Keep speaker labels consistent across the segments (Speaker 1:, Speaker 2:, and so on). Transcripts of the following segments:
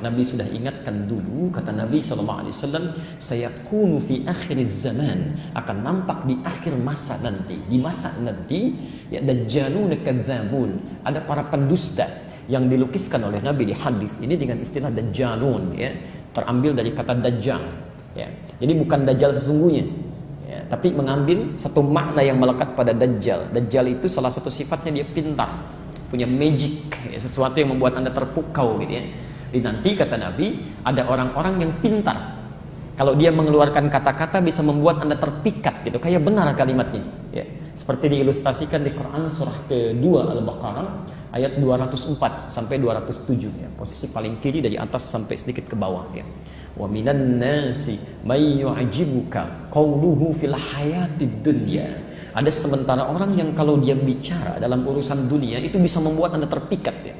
Speaker 1: Nabi sudah ingatkan dulu, kata Nabi SAW, sayakunu fi akhiriz zaman, akan nampak di akhir masa nanti, di masa nanti, ya, dajjalun kadzabun, ada para pendusta yang dilukiskan oleh Nabi di hadis ini dengan istilah dajjalun, ya, terambil dari kata dajjal, ya. Jadi bukan dajjal sesungguhnya, ya, tapi mengambil satu makna yang melekat pada dajjal. Dajjal itu salah satu sifatnya dia pintar, punya magic, ya, sesuatu yang membuat Anda terpukau gitu ya. Jadi nanti kata Nabi ada orang-orang yang pintar, kalau dia mengeluarkan kata-kata bisa membuat Anda terpikat gitu, kayak benar kalimatnya, ya. Seperti diilustrasikan di Quran surah kedua Al-Baqarah ayat 204 sampai 207, ya. Posisi paling kiri dari atas sampai sedikit ke bawah, ya. Wa minan nasi may yu'jibuka qawluhu fil hayatid dunya. Ada sementara orang yang kalau dia bicara dalam urusan dunia itu bisa membuat Anda terpikat, ya.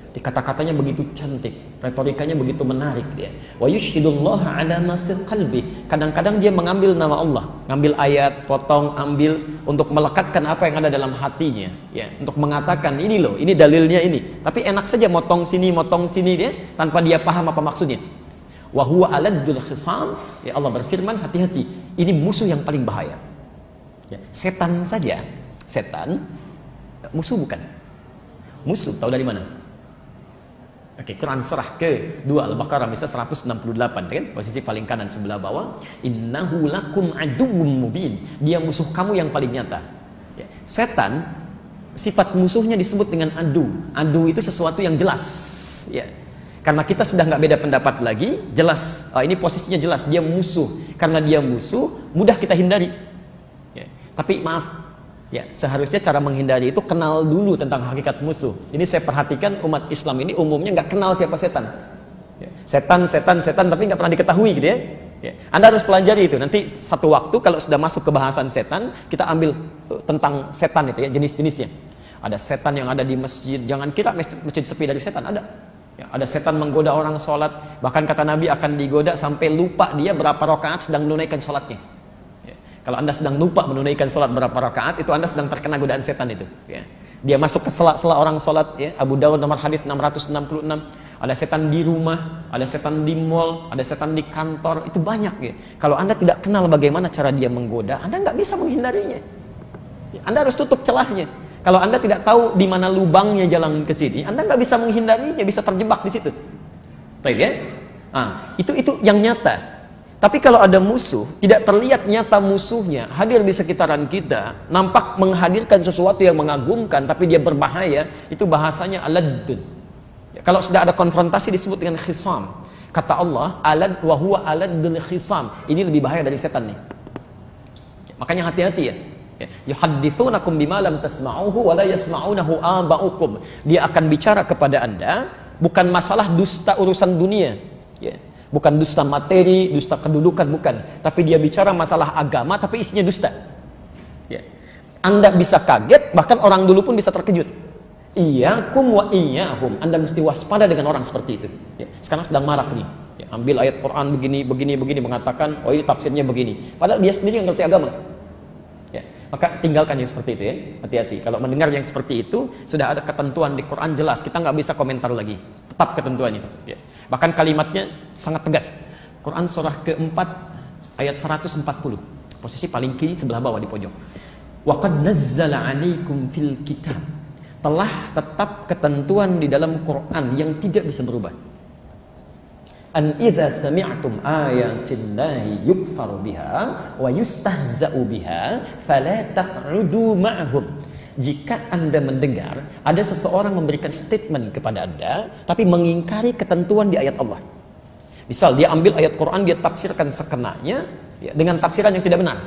Speaker 1: Di kata-katanya begitu cantik, retorikanya begitu menarik, ya. Wa yushhidullaha ala ma fil qalbi. Kadang-kadang dia mengambil nama Allah, ngambil ayat, potong, ambil untuk melekatkan apa yang ada dalam hatinya, ya, untuk mengatakan ini loh, ini dalilnya ini. Tapi enak saja motong sini dia tanpa dia paham apa maksudnya. Wa huwa aladdul khisam, ya, Allah berfirman, hati-hati, ini musuh yang paling bahaya. Ya, setan saja, setan musuh bukan? Musuh tahu dari mana? Oke, Quran surah ke-2 Al-Baqarah misal 168, kan? Posisi paling kanan sebelah bawah. Innahu lakum aduwwum mubin. Dia musuh kamu yang paling nyata. Ya. Setan sifat musuhnya disebut dengan adu. Adu itu sesuatu yang jelas, ya. Karena kita sudah nggak beda pendapat lagi, jelas. Ini posisinya jelas, dia musuh. Karena dia musuh, mudah kita hindari. Ya. Tapi maaf, ya, seharusnya cara menghindari itu kenal dulu tentang hakikat musuh. Ini saya perhatikan umat Islam ini umumnya nggak kenal siapa setan. Ya, setan, tapi nggak pernah diketahui gitu ya. Ya. Anda harus pelajari itu. Nanti satu waktu kalau sudah masuk ke bahasan setan, kita ambil tentang setan itu ya, jenis-jenisnya. Ada setan yang ada di masjid. Jangan kira masjid sepi dari setan, ada. Ya, ada setan menggoda orang sholat. Bahkan kata Nabi akan digoda sampai lupa dia berapa rakaat sedang menunaikan sholatnya. Kalau Anda sedang lupa menunaikan sholat berapa rakaat, itu Anda sedang terkena godaan setan itu, ya. Dia masuk ke sela-sela orang sholat, ya. Abu Dawud nomor hadis 666. Ada setan di rumah, ada setan di mall, ada setan di kantor, itu banyak, ya. Kalau Anda tidak kenal bagaimana cara dia menggoda, Anda nggak bisa menghindarinya, ya. Anda harus tutup celahnya. Kalau Anda tidak tahu di mana lubangnya jalan ke sini, Anda nggak bisa menghindarinya, bisa terjebak di situ. Baik, ya? Itu yang nyata. Tapi kalau ada musuh, tidak terlihat nyata musuhnya, hadir di sekitaran kita, nampak menghadirkan sesuatu yang mengagumkan, tapi dia berbahaya, itu bahasanya aladdun. Ya, kalau sudah ada konfrontasi disebut dengan khisam. Kata Allah, alad wa huwa aladdul khisam. Ini lebih bahaya dari setan nih. Ya, makanya hati-hati ya. Yuhadditsunakum bima lam tasma'uhu wa la yasma'unahu aba'ukum. Dia akan bicara kepada Anda bukan masalah dusta urusan dunia, ya. Bukan dusta materi, dusta kedudukan, bukan. Tapi dia bicara masalah agama, tapi isinya dusta. Ya. Anda bisa kaget, bahkan orang dulu pun bisa terkejut. Iyyakum wa iyyahum. Anda mesti waspada dengan orang seperti itu. Ya. Sekarang sedang marak nih. Ya, ambil ayat Quran begini, mengatakan, oh ini tafsirnya begini. Padahal dia sendiri yang ngerti agama. Ya. Maka tinggalkan yang seperti itu ya. Hati-hati. Kalau mendengar yang seperti itu, sudah ada ketentuan di Quran jelas. Kita nggak bisa komentar lagi. Tetap ketentuannya. Ya. Bahkan kalimatnya sangat tegas. Quran surah keempat ayat 140. Posisi paling kiri sebelah bawah di pojok. Wa qad nazzala 'alaikum fil kitab. Telah tetap ketentuan di dalam Quran yang tidak bisa berubah. An idza sami'tum ayatillahi yukfaru biha wa yustahza'u biha fala taq'udu ma'hum. Jika Anda mendengar ada seseorang memberikan statement kepada Anda tapi mengingkari ketentuan di ayat Allah. Misal dia ambil ayat Quran, dia tafsirkan sekenanya, ya, dengan tafsiran yang tidak benar,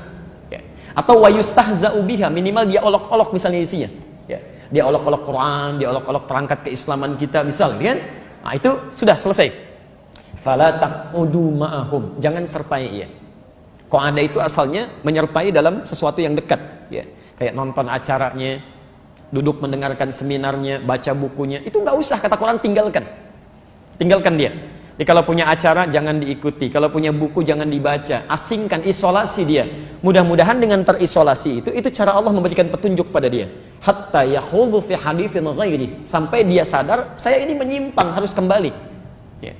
Speaker 1: ya. Atau wa yustahza'u biha, minimal dia olok-olok misalnya isinya, ya. Dia olok-olok Quran, dia olok-olok perangkat keislaman kita misal, kan? Nah, itu sudah selesai. Fala taqudu ma'ahum, jangan sertai ia. Qa'ada itu asalnya menyertai dalam sesuatu yang dekat, ya. Kayak nonton acaranya, duduk mendengarkan seminarnya, baca bukunya, itu nggak usah, kata Quran, tinggalkan dia. Jadi kalau punya acara jangan diikuti, kalau punya buku jangan dibaca, asingkan, isolasi dia. Mudah-mudahan dengan terisolasi itu cara Allah memberikan petunjuk pada dia. Hatta yakhudhu fi haditsin ghairi, sampai dia sadar saya ini menyimpang, harus kembali. Ya.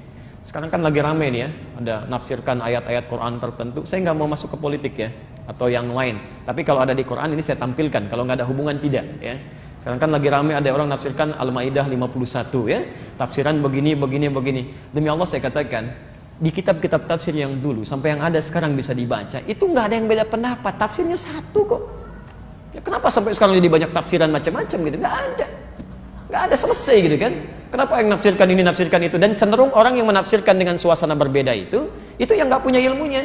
Speaker 1: Sekarang kan lagi rame nih ya, ada nafsirkan ayat-ayat Quran tertentu. Saya nggak mau masuk ke politik ya, atau yang lain. Tapi kalau ada di Quran ini saya tampilkan, kalau nggak ada hubungan tidak ya. Sekarang kan lagi rame ada orang nafsirkan Al-Maidah 51 ya, tafsiran begini. Demi Allah saya katakan, di kitab-kitab tafsir yang dulu sampai yang ada sekarang bisa dibaca, itu nggak ada yang beda pendapat, tafsirnya satu kok. Ya, kenapa sampai sekarang jadi banyak tafsiran macam-macam gitu? Nggak ada selesai gitu kan? Kenapa yang nafsirkan ini, nafsirkan itu, dan cenderung orang yang menafsirkan dengan suasana berbeda itu yang nggak punya ilmunya.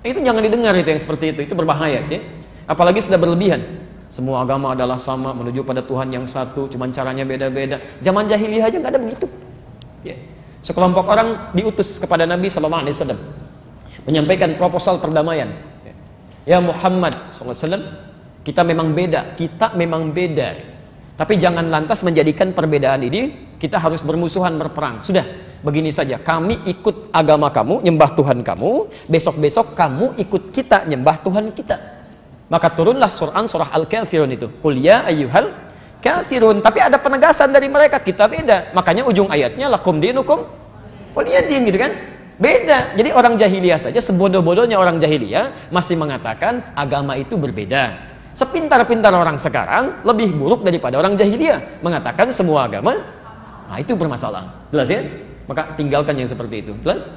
Speaker 1: Itu jangan didengar, itu yang seperti itu berbahaya ya. Apalagi sudah berlebihan. Semua agama adalah sama, menuju pada Tuhan yang satu, cuman caranya beda-beda. Zaman jahiliyah aja nggak ada begitu. Ya. Sekelompok orang diutus kepada Nabi SAW menyampaikan proposal perdamaian. Ya Muhammad SAW, kita memang beda. Tapi jangan lantas menjadikan perbedaan ini kita harus bermusuhan, berperang. Sudah, begini saja. Kami ikut agama kamu, nyembah Tuhan kamu. Besok-besok kamu ikut kita, nyembah Tuhan kita. Maka turunlah surah Al-Kafirun itu. Qul ya ayyuhal kafirun. Tapi ada penegasan dari mereka, kita beda. Makanya ujung ayatnya lakum dinukum waliyadin gitu kan. Beda. Jadi orang jahiliyah saja, sebodoh-bodohnya orang jahiliyah masih mengatakan agama itu berbeda. Sepintar-pintar orang sekarang lebih buruk daripada orang jahiliyah, mengatakan semua agama itu bermasalah. Jelas ya? Maka tinggalkan yang seperti itu. Jelas?